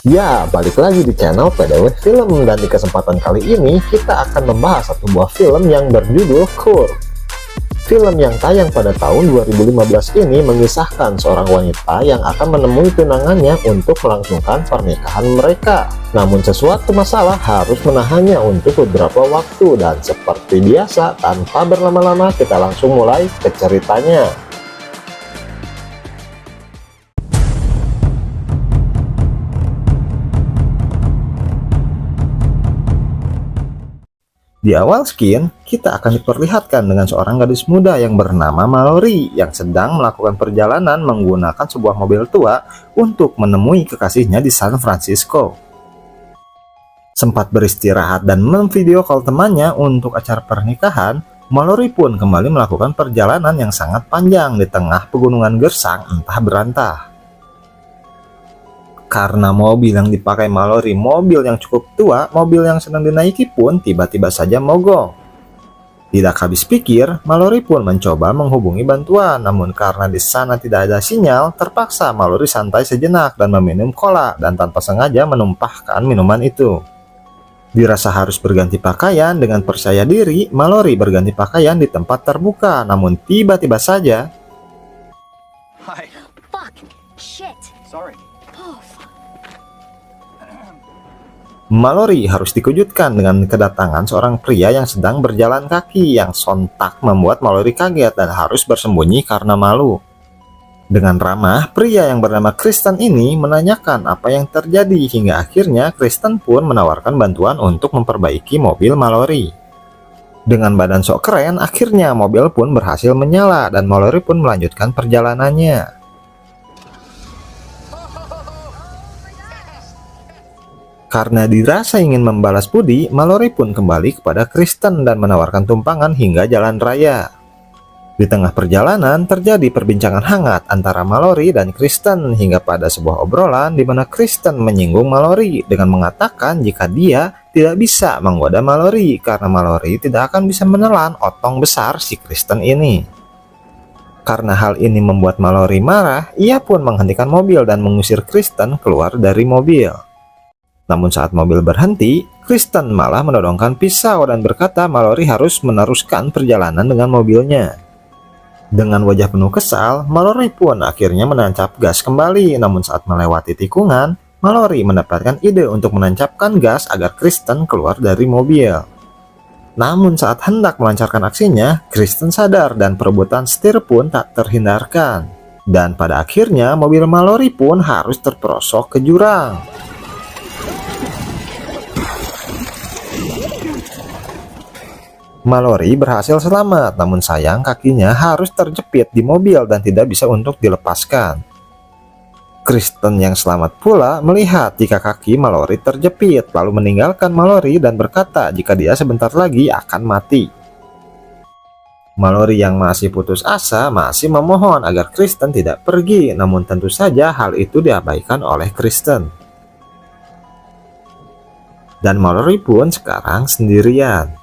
Ya, balik lagi di channel PDW Film, dan di kesempatan kali ini kita akan membahas satu buah film yang berjudul Curve. Film yang tayang pada tahun 2015 ini mengisahkan seorang wanita yang akan menemui tunangannya untuk melangsungkan pernikahan mereka. Namun sesuatu masalah harus menahannya untuk beberapa waktu, dan seperti biasa tanpa berlama-lama kita langsung mulai ke ceritanya. Di awal skin, kita akan diperlihatkan dengan seorang gadis muda yang bernama Mallory yang sedang melakukan perjalanan menggunakan sebuah mobil tua untuk menemui kekasihnya di San Francisco. Sempat beristirahat dan memvideo call temannya untuk acara pernikahan, Mallory pun kembali melakukan perjalanan yang sangat panjang di tengah pegunungan gersang entah berantah. Karena mobil yang dipakai Mallory mobil yang cukup tua, mobil yang sedang dinaiki pun tiba-tiba saja mogok. Tidak habis pikir, Mallory pun mencoba menghubungi bantuan, namun karena di sana tidak ada sinyal, terpaksa Mallory santai sejenak dan meminum cola dan tanpa sengaja menumpahkan minuman itu. Dirasa harus berganti pakaian, dengan percaya diri, Mallory berganti pakaian di tempat terbuka, namun tiba-tiba saja Hi. Fuck. Shit. Sorry. Oh, fuck. Mallory harus dikejutkan dengan kedatangan seorang pria yang sedang berjalan kaki, yang sontak membuat Mallory kaget dan harus bersembunyi karena malu. Dengan ramah, pria yang bernama Kristen ini menanyakan apa yang terjadi, hingga akhirnya Kristen pun menawarkan bantuan untuk memperbaiki mobil Mallory. Dengan badan sok keren, akhirnya mobil pun berhasil menyala dan Mallory pun melanjutkan perjalanannya. Karena dirasa ingin membalas budi, Mallory pun kembali kepada Kristen dan menawarkan tumpangan hingga jalan raya. Di tengah perjalanan terjadi perbincangan hangat antara Mallory dan Kristen, hingga pada sebuah obrolan di mana Kristen menyinggung Mallory dengan mengatakan jika dia tidak bisa menggoda Mallory karena Mallory tidak akan bisa menelan otong besar si Kristen ini. Karena hal ini membuat Mallory marah, ia pun menghentikan mobil dan mengusir Kristen keluar dari mobil. Namun saat mobil berhenti, Kristen malah menodongkan pisau dan berkata Mallory harus meneruskan perjalanan dengan mobilnya. Dengan wajah penuh kesal, Mallory pun akhirnya menancap gas kembali. Namun saat melewati tikungan, Mallory mendapatkan ide untuk menancapkan gas agar Kristen keluar dari mobil. Namun saat hendak melancarkan aksinya, Kristen sadar dan perebutan setir pun tak terhindarkan. Dan pada akhirnya mobil Mallory pun harus terperosok ke jurang. Mallory berhasil selamat, namun sayang kakinya harus terjepit di mobil dan tidak bisa untuk dilepaskan. Kristen yang selamat pula melihat jika kaki Mallory terjepit, lalu meninggalkan Mallory dan berkata jika dia sebentar lagi akan mati. Mallory yang masih putus asa masih memohon agar Kristen tidak pergi, namun tentu saja hal itu diabaikan oleh Kristen. Dan Mallory pun sekarang sendirian.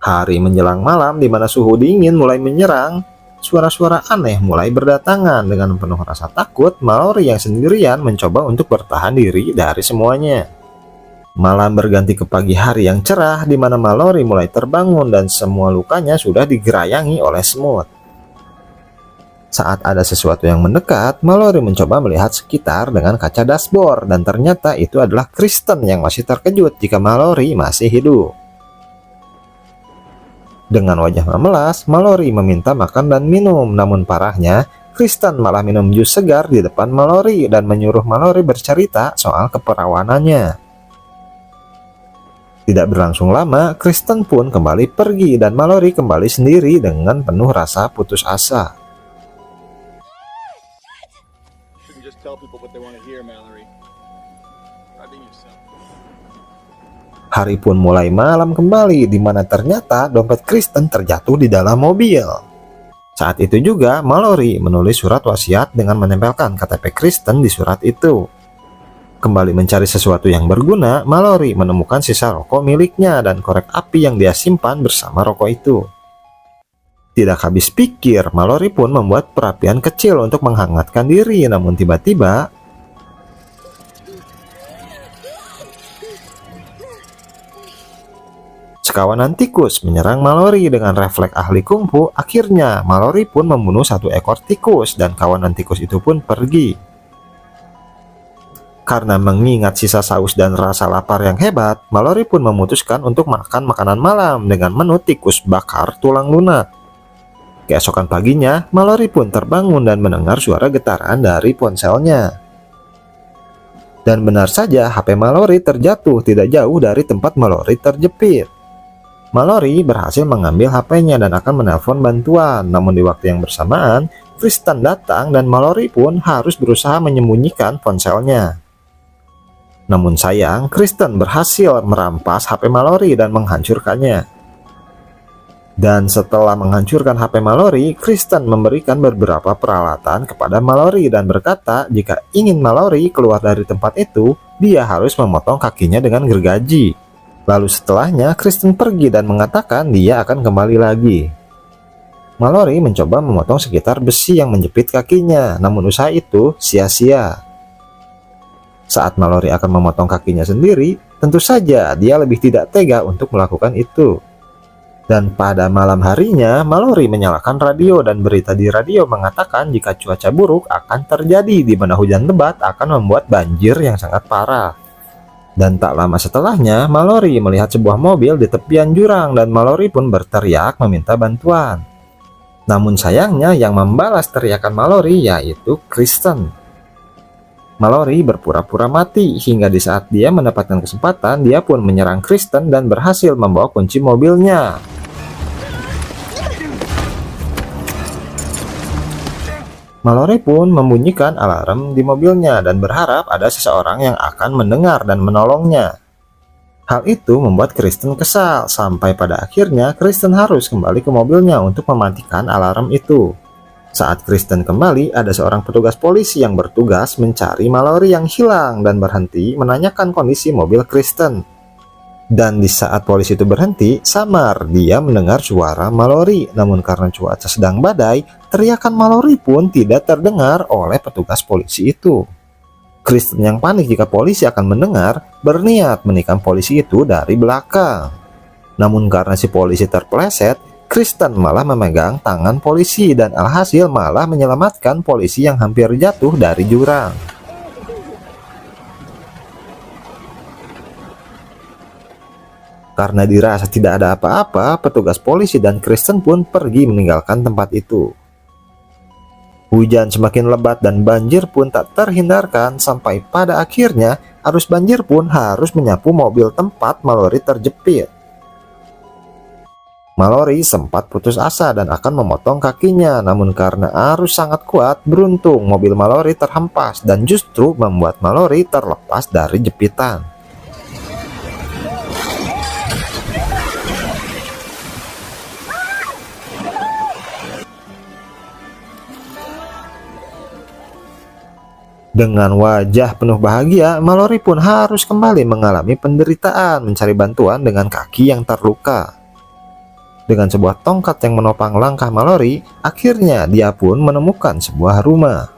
Hari menjelang malam di mana suhu dingin mulai menyerang, suara-suara aneh mulai berdatangan. Dengan penuh rasa takut, Mallory yang sendirian mencoba untuk bertahan diri dari semuanya. Malam berganti ke pagi hari yang cerah di mana Mallory mulai terbangun dan semua lukanya sudah digerayangi oleh semut. Saat ada sesuatu yang mendekat, Mallory mencoba melihat sekitar dengan kaca dashboard dan ternyata itu adalah Kristen yang masih terkejut jika Mallory masih hidup. Dengan wajah memelas, Mallory meminta makan dan minum, namun parahnya, Kristen malah minum jus segar di depan Mallory dan menyuruh Mallory bercerita soal keperawanannya. Tidak berlangsung lama, Kristen pun kembali pergi dan Mallory kembali sendiri dengan penuh rasa putus asa. Shouldn't just tell people what they want to hear, Mallory. Try being yourself. Hari pun mulai malam kembali di mana ternyata dompet Kristen terjatuh di dalam mobil. Saat itu juga Mallory menulis surat wasiat dengan menempelkan KTP Kristen di surat itu. Kembali mencari sesuatu yang berguna, Mallory menemukan sisa rokok miliknya dan korek api yang dia simpan bersama rokok itu. Tidak habis pikir, Mallory pun membuat perapian kecil untuk menghangatkan diri, namun tiba-tiba Sekawanan tikus menyerang Mallory dengan refleks ahli kungfu. Akhirnya Mallory pun membunuh satu ekor tikus dan kawanan tikus itu pun pergi. Karena mengingat sisa saus dan rasa lapar yang hebat, Mallory pun memutuskan untuk makan makanan malam dengan menu tikus bakar tulang lunak. Keesokan paginya, Mallory pun terbangun dan mendengar suara getaran dari ponselnya. Dan benar saja, HP Mallory terjatuh tidak jauh dari tempat Mallory terjepit. Mallory berhasil mengambil HP-nya dan akan menelpon bantuan. Namun di waktu yang bersamaan, Kristen datang dan Mallory pun harus berusaha menyembunyikan ponselnya. Namun sayang, Kristen berhasil merampas HP Mallory dan menghancurkannya. Dan setelah menghancurkan HP Mallory, Kristen memberikan beberapa peralatan kepada Mallory dan berkata jika ingin Mallory keluar dari tempat itu, dia harus memotong kakinya dengan gergaji. Lalu setelahnya, Kristen pergi dan mengatakan dia akan kembali lagi. Mallory mencoba memotong sekitar besi yang menjepit kakinya, namun usaha itu sia-sia. Saat Mallory akan memotong kakinya sendiri, tentu saja dia lebih tidak tega untuk melakukan itu. Dan pada malam harinya, Mallory menyalakan radio dan berita di radio mengatakan jika cuaca buruk akan terjadi di mana hujan lebat akan membuat banjir yang sangat parah. Dan tak lama setelahnya, Mallory melihat sebuah mobil di tepian jurang dan Mallory pun berteriak meminta bantuan. Namun sayangnya yang membalas teriakan Mallory yaitu Kristen. Mallory berpura-pura mati hingga di saat dia mendapatkan kesempatan, dia pun menyerang Kristen dan berhasil membawa kunci mobilnya. Mallory pun membunyikan alarm di mobilnya dan berharap ada seseorang yang akan mendengar dan menolongnya. Hal itu membuat Kristen kesal, sampai pada akhirnya Kristen harus kembali ke mobilnya untuk mematikan alarm itu. Saat Kristen kembali, ada seorang petugas polisi yang bertugas mencari Mallory yang hilang dan berhenti menanyakan kondisi mobil Kristen. Dan di saat polisi itu berhenti, samar dia mendengar suara Mallory. Namun karena cuaca sedang badai, teriakan Mallory pun tidak terdengar oleh petugas polisi itu. Kristen yang panik jika polisi akan mendengar, berniat menikam polisi itu dari belakang. Namun karena si polisi terpeleset, Kristen malah memegang tangan polisi dan alhasil malah menyelamatkan polisi yang hampir jatuh dari jurang. Karena dirasa tidak ada apa-apa, petugas polisi dan Kristen pun pergi meninggalkan tempat itu. Hujan semakin lebat dan banjir pun tak terhindarkan sampai pada akhirnya arus banjir pun harus menyapu mobil tempat Mallory terjepit. Mallory sempat putus asa dan akan memotong kakinya, namun karena arus sangat kuat, beruntung mobil Mallory terhempas dan justru membuat Mallory terlepas dari jepitan. Dengan wajah penuh bahagia, Mallory pun harus kembali mengalami penderitaan mencari bantuan dengan kaki yang terluka. Dengan sebuah tongkat yang menopang langkah Mallory, akhirnya dia pun menemukan sebuah rumah.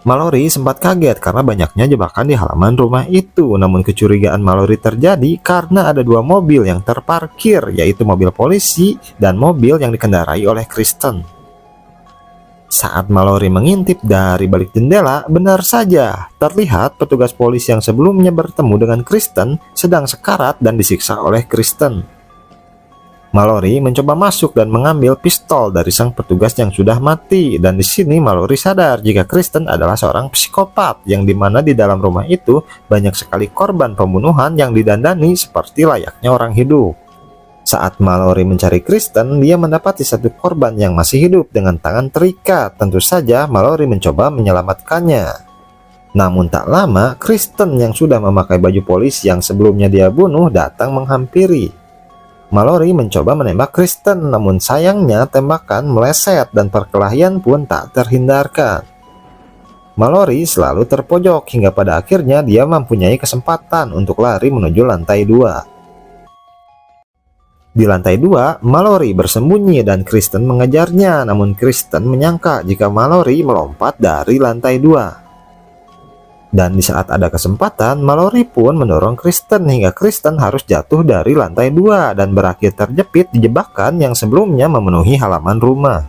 Mallory sempat kaget karena banyaknya jebakan di halaman rumah itu. Namun kecurigaan Mallory terjadi karena ada dua mobil yang terparkir, yaitu mobil polisi dan mobil yang dikendarai oleh Kristen. Saat Mallory mengintip dari balik jendela, benar saja terlihat petugas polisi yang sebelumnya bertemu dengan Kristen sedang sekarat dan disiksa oleh Kristen. Mallory mencoba masuk dan mengambil pistol dari sang petugas yang sudah mati, dan di sini Mallory sadar jika Kristen adalah seorang psikopat yang dimana di dalam rumah itu banyak sekali korban pembunuhan yang didandani seperti layaknya orang hidup. Saat Mallory mencari Kristen, dia mendapati satu korban yang masih hidup dengan tangan terikat. Tentu saja Mallory mencoba menyelamatkannya. Namun tak lama, Kristen yang sudah memakai baju polisi yang sebelumnya dia bunuh datang menghampiri. Mallory mencoba menembak Kristen, namun sayangnya tembakan meleset dan perkelahian pun tak terhindarkan. Mallory selalu terpojok hingga pada akhirnya dia mempunyai kesempatan untuk lari menuju lantai 2. Di lantai 2, Mallory bersembunyi dan Kristen mengejarnya, namun Kristen menyangka jika Mallory melompat dari lantai 2. Dan di saat ada kesempatan, Mallory pun mendorong Kristen hingga Kristen harus jatuh dari lantai 2 dan berakhir terjepit di jebakan yang sebelumnya memenuhi halaman rumah.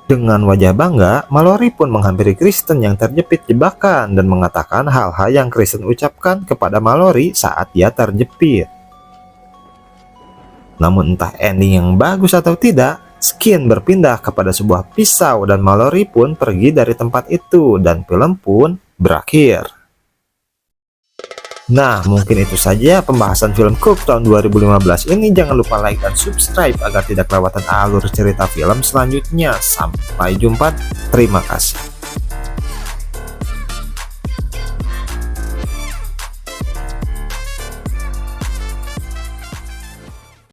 Dengan wajah bangga, Mallory pun menghampiri Kristen yang terjepit jebakan dan mengatakan hal-hal yang Kristen ucapkan kepada Mallory saat dia terjepit. Namun entah ending yang bagus atau tidak, Skin berpindah kepada sebuah pisau dan Mallory pun pergi dari tempat itu dan film pun berakhir. Nah, mungkin itu saja pembahasan film Cube tahun 2015 ini. Jangan lupa like dan subscribe agar tidak kelewatan alur cerita film selanjutnya. Sampai jumpa, terima kasih.